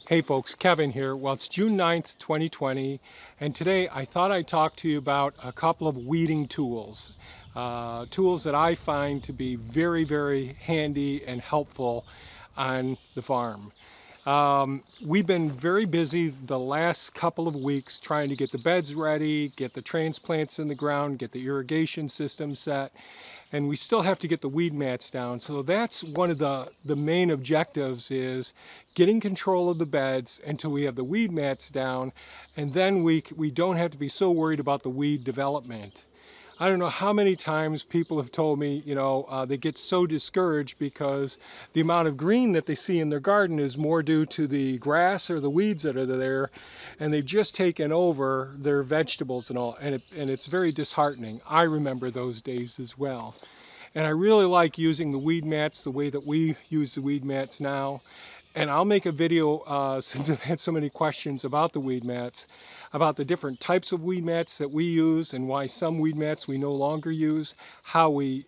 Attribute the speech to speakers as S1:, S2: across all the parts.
S1: Hey folks, Kevin here. Well, it's June 9th, 2020, and today I thought I'd talk to you about a couple of weeding tools. Tools that I find to be very, very handy and helpful on the farm. We've been very busy the last couple of weeks trying to get the beds ready, get the transplants in the ground, get the irrigation system set, and we still have to get the weed mats down. So that's one of the main objectives, is getting control of the beds until we have the weed mats down, and then we don't have to be so worried about the weed development. I don't know how many times people have told me, they get so discouraged because the amount of green that they see in their garden is more due to the grass or the weeds that are there, and they've just taken over their vegetables and all, and it's very disheartening. I remember those days as well. And I really like using the weed mats the way that we use the weed mats now. And I'll make a video, since I've had so many questions about the weed mats, about the different types of weed mats that we use and why some weed mats we no longer use, how we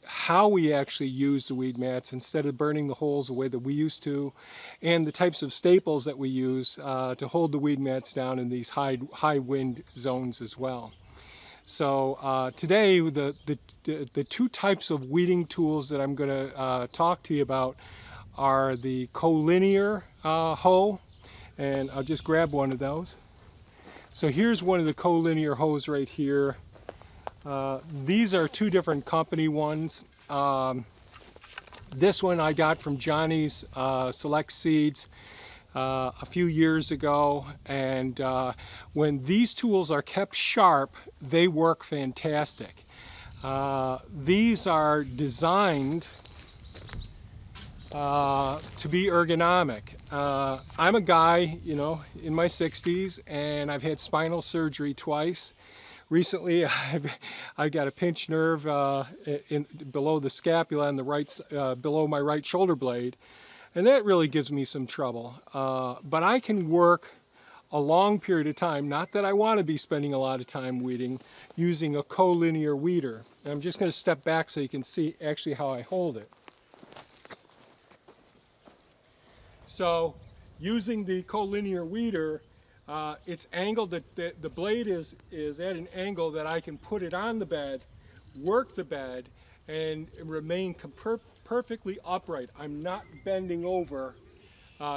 S1: actually use the weed mats instead of burning the holes the way that we used to, and the types of staples that we use to hold the weed mats down in these high wind zones as well. So today the two types of weeding tools that I'm going to talk to you about are the collinear hoe, and I'll just grab one of those. So here's one of the collinear hoes right here. These are two different company ones. This one I got from Johnny's Select Seeds a few years ago, and when these tools are kept sharp, they work fantastic. These are designed to be ergonomic. I'm a guy, in my 60s, and I've had spinal surgery twice. Recently, I've got a pinched nerve below the scapula and below my right shoulder blade, and that really gives me some trouble. But I can work a long period of time, not that I want to be spending a lot of time weeding, using a collinear weeder. And I'm just going to step back so you can see actually how I hold it. So using the collinear weeder, it's angled, that the blade is at an angle that I can put it on the bed, work the bed, and remain perfectly upright. I'm not bending over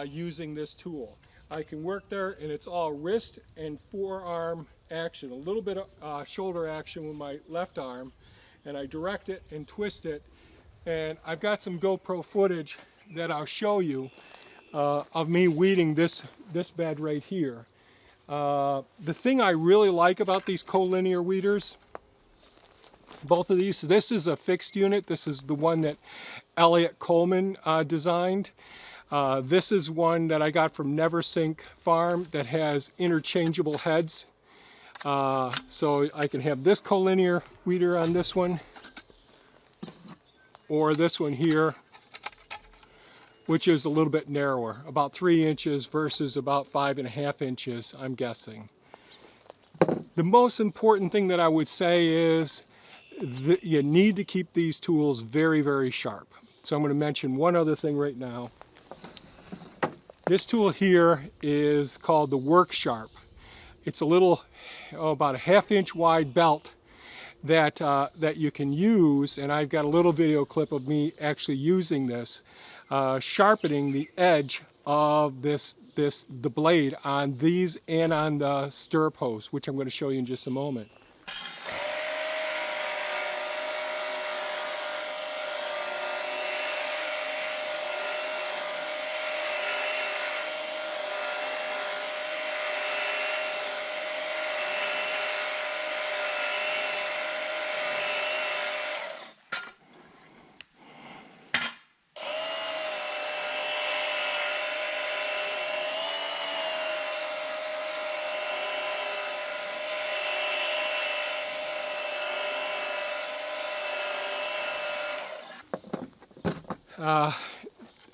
S1: using this tool. I can work there, and it's all wrist and forearm action, a little bit of shoulder action with my left arm, and I direct it and twist it. And I've got some GoPro footage that I'll show you of me weeding this bed right here. The thing I really like about these collinear weeders, both of these, this is a fixed unit. This is the one that Eliot Coleman designed. This is one that I got from Neversink Farm that has interchangeable heads. So I can have this collinear weeder on this one, or this one here, which is a little bit narrower, about 3 inches versus about 5.5 inches, I'm guessing. The most important thing that I would say is that you need to keep these tools very, very sharp. So I'm going to mention one other thing right now. This tool here is called the Work Sharp. It's a little, about a 1/2 inch wide belt that you can use, and I've got a little video clip of me actually using this, sharpening the edge of the blade on these and on the stirrup hose, which I'm going to show you in just a moment.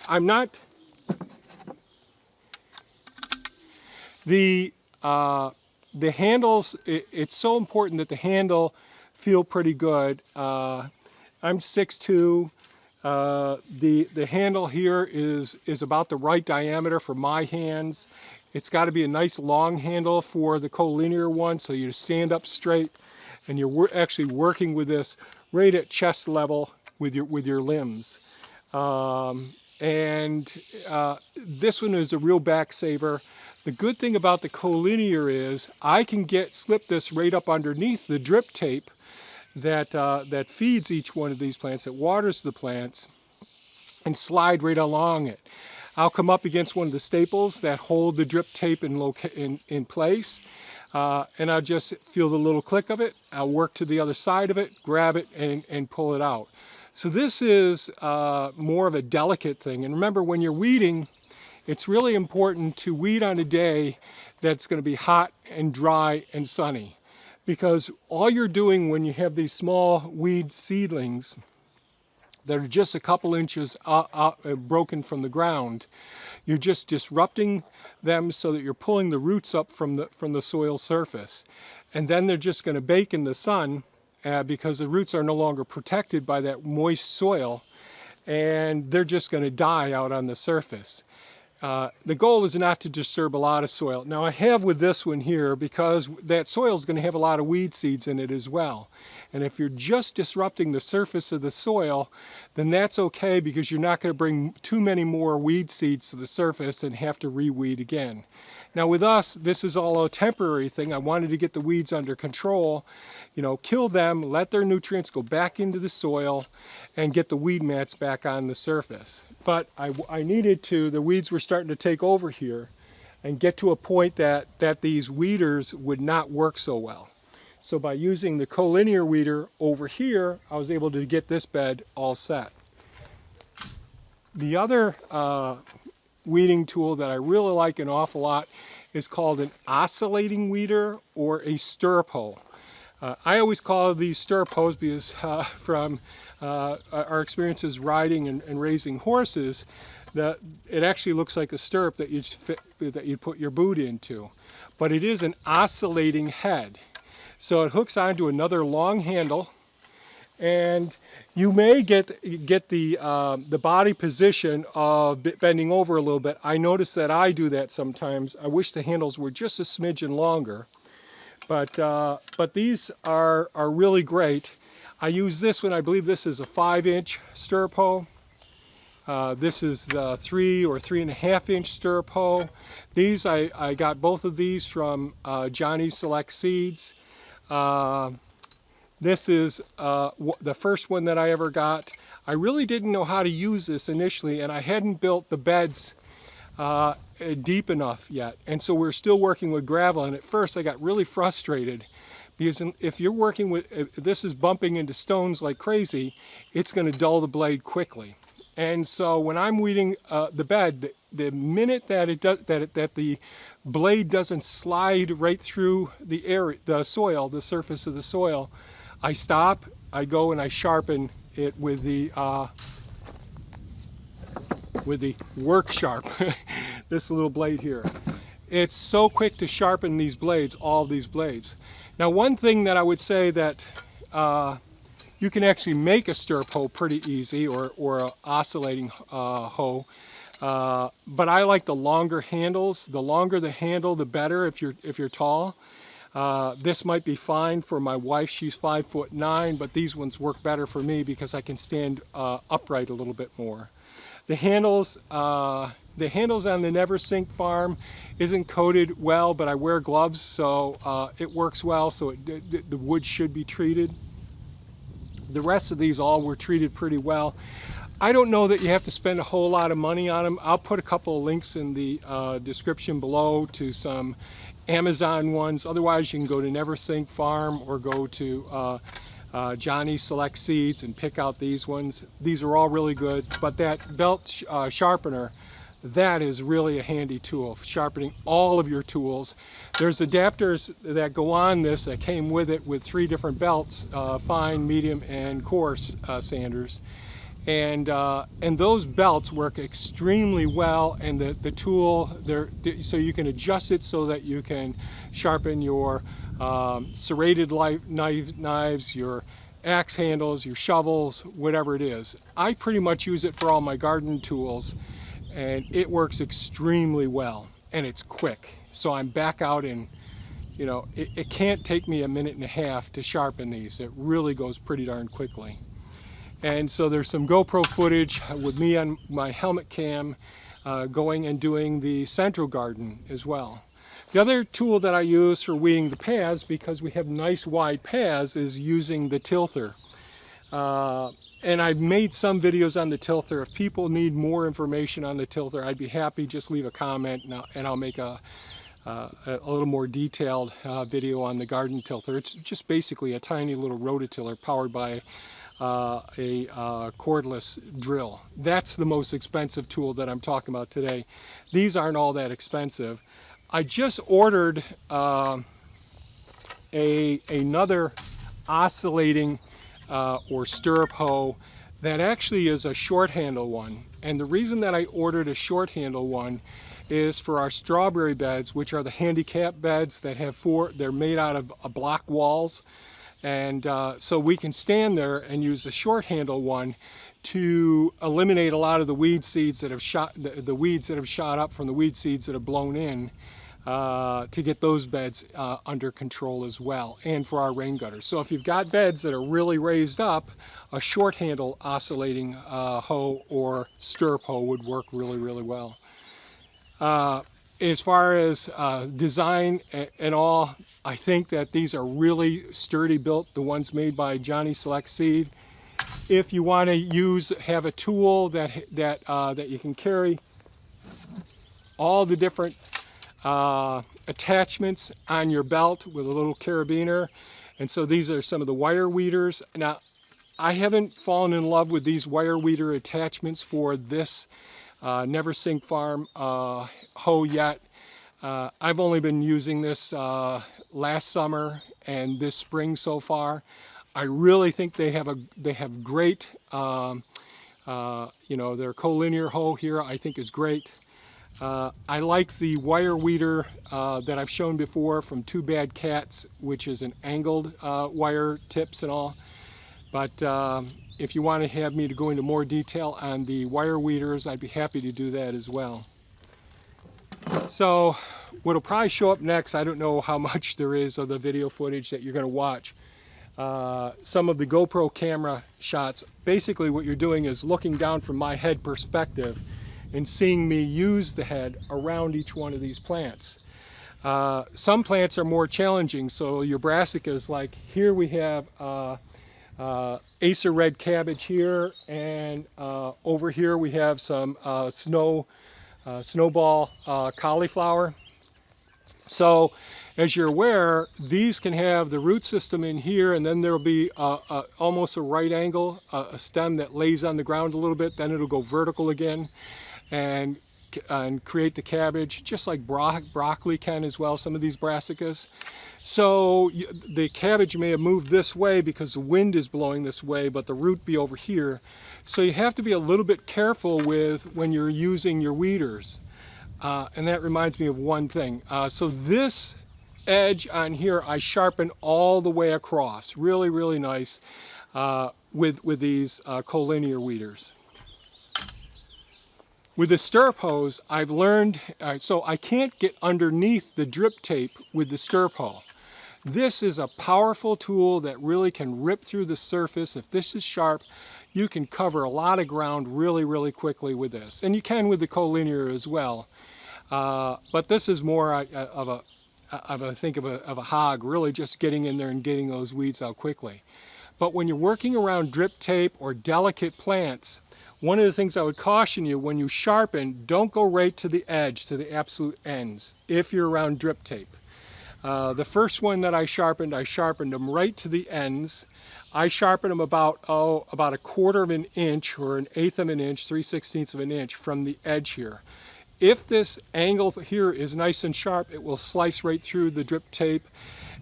S1: I'm not, the handles, it's so important that the handle feel pretty good. I'm 6'2". The handle here is about the right diameter for my hands, It's got to be a nice long handle for the collinear one, so you stand up straight and you're actually working with this right at chest level with your limbs. This one is a real back saver. The good thing about the collinear is I can slip this right up underneath the drip tape that feeds each one of these plants, that waters the plants, and slide right along it. I'll come up against one of the staples that hold the drip tape in place, and I'll just feel the little click of it. I'll work to the other side of it, grab it, and pull it out. So this is more of a delicate thing. And remember, when you're weeding, it's really important to weed on a day that's going to be hot and dry and sunny. Because all you're doing when you have these small weed seedlings that are just a couple inches broken from the ground, you're just disrupting them so that you're pulling the roots up from the soil surface. And then they're just going to bake in the sun because the roots are no longer protected by that moist soil, and they're just going to die out on the surface. The goal is not to disturb a lot of soil. Now I have with this one here, because that soil is going to have a lot of weed seeds in it as well. And if you're just disrupting the surface of the soil, then that's okay, because you're not going to bring too many more weed seeds to the surface and have to reweed again. Now with us, this is all a temporary thing. I wanted to get the weeds under control, kill them, let their nutrients go back into the soil, and get the weed mats back on the surface. But I needed to, the weeds were starting to take over here and get to a point that these weeders would not work so well. So by using the collinear weeder over here, I was able to get this bed all set. The other weeding tool that I really like an awful lot is called an oscillating weeder or a stirrup hoe. I always call these stirrup hoes because from our experiences riding and raising horses, that it actually looks like a stirrup that you'd put your boot into. But it is an oscillating head. So it hooks onto another long handle, and you may get the body position of bending over a little bit. I notice that I do that sometimes. I wish the handles were just a smidgen longer, but these are really great. I use this one. I believe this is a 5-inch stirrup hoe. This is the 3 or 3.5-inch stirrup hoe. These I got both of these from Johnny's Select Seeds. This is the first one that I ever got. I really didn't know how to use this initially, and I hadn't built the beds deep enough yet. And so we're still working with gravel, and at first I got really frustrated because if you're working with, if this is bumping into stones like crazy, it's going to dull the blade quickly. And so when I'm weeding the bed, the minute that that the blade doesn't slide right through the soil, the surface of the soil, I stop, I go and I sharpen it with the work sharp, this little blade here. It's so quick to sharpen these blades, all of these blades. Now one thing that I would say that you can actually make a stirrup hoe pretty easy, or an oscillating hoe, but I like the longer handles. The longer the handle, the better if you're tall. This might be fine for my wife. She's 5'9", but these ones work better for me because I can stand upright a little bit more. The handles on the Never Sink farm isn't coated well, but I wear gloves, so it works well. So the wood should be treated. The rest of these all were treated pretty well. I don't know that you have to spend a whole lot of money on them. I'll put a couple of links in the description below to some Amazon ones. Otherwise, you can go to Never Sink Farm or go to Johnny's Select Seeds and pick out these ones. These are all really good, but that belt sharpener, that is really a handy tool for sharpening all of your tools. There's adapters that go on this that came with it with 3 different belts, fine, medium, and coarse sanders. And those belts work extremely well, and the tool, so you can adjust it so that you can sharpen your serrated knives, your axe handles, your shovels, whatever it is. I pretty much use it for all my garden tools, and it works extremely well. and it's quick. So I'm back out in, you know, it can't take me a minute and a half to sharpen these. It really goes pretty darn quickly. And so there's some GoPro footage with me on my helmet cam going and doing the central garden as well. The other tool that I use for weeding the paths, because we have nice wide paths, is using the tilther. And I've made some videos on the tilther. If people need more information on the tilther, I'd be happy. Just leave a comment and I'll make a little more detailed video on the garden tilther. It's just basically a tiny little rototiller powered by a cordless drill. That's the most expensive tool that I'm talking about today. These aren't all that expensive. I just ordered another oscillating or stirrup hoe that actually is a short handle one. And the reason that I ordered a short handle one is for our strawberry beds, which are the handicap beds that have they're made out of block walls. And so we can stand there and use a short handle one to eliminate a lot of the weed seeds that have the weeds that have shot up from the weed seeds that have blown in, to get those beds under control as well, and for our rain gutters. So if you've got beds that are really raised up, a short handle oscillating hoe or stirrup hoe would work really, really well. As far as design and all, I think that these are really sturdy built, the ones made by Johnny Select Seed. If you want to have a tool that you can carry all the different attachments on your belt with a little carabiner, and so these are some of the wire weeders. Now, I haven't fallen in love with these wire weeder attachments for this Never Sink Farm hoe yet. I've only been using this last summer and this spring so far. I really think they have great, you know, their collinear hoe here I think is great. I like the wire weeder that I've shown before from Two Bad Cats, which is an angled wire tips and all. But if you want to have me to go into more detail on the wire weeders, I'd be happy to do that as well. So what'll probably show up next, I don't know how much there is of the video footage that you're going to watch. Some of the GoPro camera shots. Basically what you're doing is looking down from my head perspective and seeing me use the head around each one of these plants. Some plants are more challenging, so your brassicas, like here we have Acer red cabbage here, and over here we have some snowball cauliflower. So as you're aware, these can have the root system in here, and then there'll be almost a right angle, a stem that lays on the ground a little bit, then it'll go vertical again and create the cabbage, just like broccoli can as well, some of these brassicas. So the cabbage may have moved this way because the wind is blowing this way, but the root be over here. So you have to be a little bit careful with when you're using your weeders. And that reminds me of one thing. So this edge on here, I sharpen all the way across. Really, really nice with these collinear weeders. With the stirrup hoes, I've learned, so I can't get underneath the drip tape with the stirrup hoe. This is a powerful tool that really can rip through the surface. If this is sharp, you can cover a lot of ground really, really quickly with this. And you can with the collinear as well. But this is more of a hog, really just getting in there and getting those weeds out quickly. But when you're working around drip tape or delicate plants, one of the things I would caution you, when you sharpen, don't go right to the edge, to the absolute ends, if you're around drip tape. The first one that I sharpened them right to the ends. I sharpened them about a 1/4 of an inch or 1/8 of an inch, 3/16 of an inch from the edge here. If this angle here is nice and sharp, it will slice right through the drip tape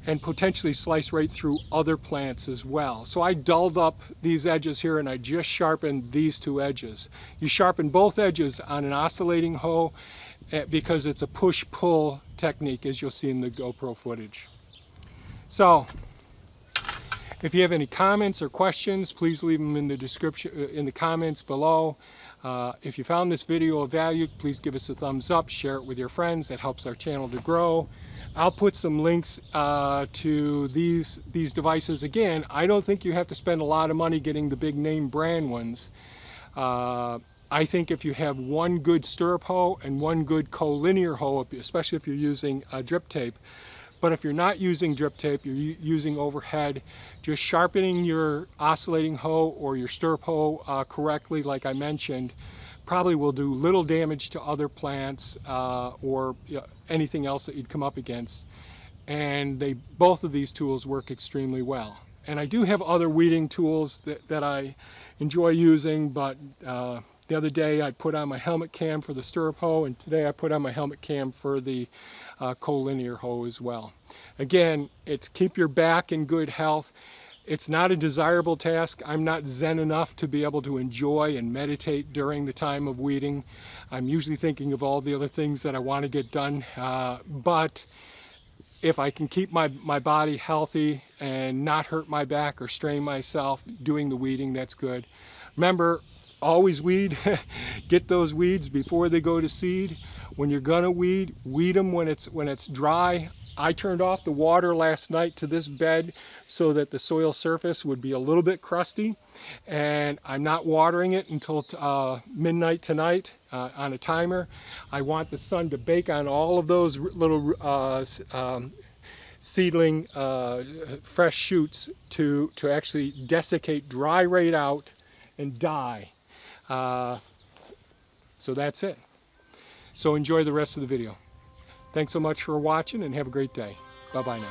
S1: and potentially slice right through other plants as well. So I dulled up these edges here and I just sharpened these two edges. You sharpen both edges on an oscillating hoe because it's a push-pull technique, as you'll see in the GoPro footage. So if you have any comments or questions, please leave them in the description, in the comments below. If you found this video of value, please give us a thumbs up, share it with your friends. That helps our channel to grow. I'll put some links to these devices. Again, I don't think you have to spend a lot of money getting the big name brand ones. I think if you have one good stirrup hoe and one good collinear hoe, especially if you're using drip tape, but if you're not using drip tape, you're using overhead, just sharpening your oscillating hoe or your stirrup hoe correctly, like I mentioned, probably will do little damage to other plants or anything else that you'd come up against. And both of these tools work extremely well. And I do have other weeding tools that I enjoy using, but the other day I put on my helmet cam for the stirrup hoe, and today I put on my helmet cam for the collinear hoe as well. Again, it's keep your back in good health. It's not a desirable task. I'm not zen enough to be able to enjoy and meditate during the time of weeding. I'm usually thinking of all the other things that I want to get done, but if I can keep my body healthy and not hurt my back or strain myself doing the weeding, that's good. Remember, always weed. Get those weeds before they go to seed. When you're gonna weed them when it's dry. I turned off the water last night to this bed so that the soil surface would be a little bit crusty, and I'm not watering it until midnight tonight on a timer. I want the sun to bake on all of those little seedling fresh shoots to actually desiccate, dry right out and die. So that's it. So enjoy the rest of the video. Thanks so much for watching and have a great day. Bye-bye now.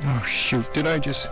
S1: Oh shoot, did I just...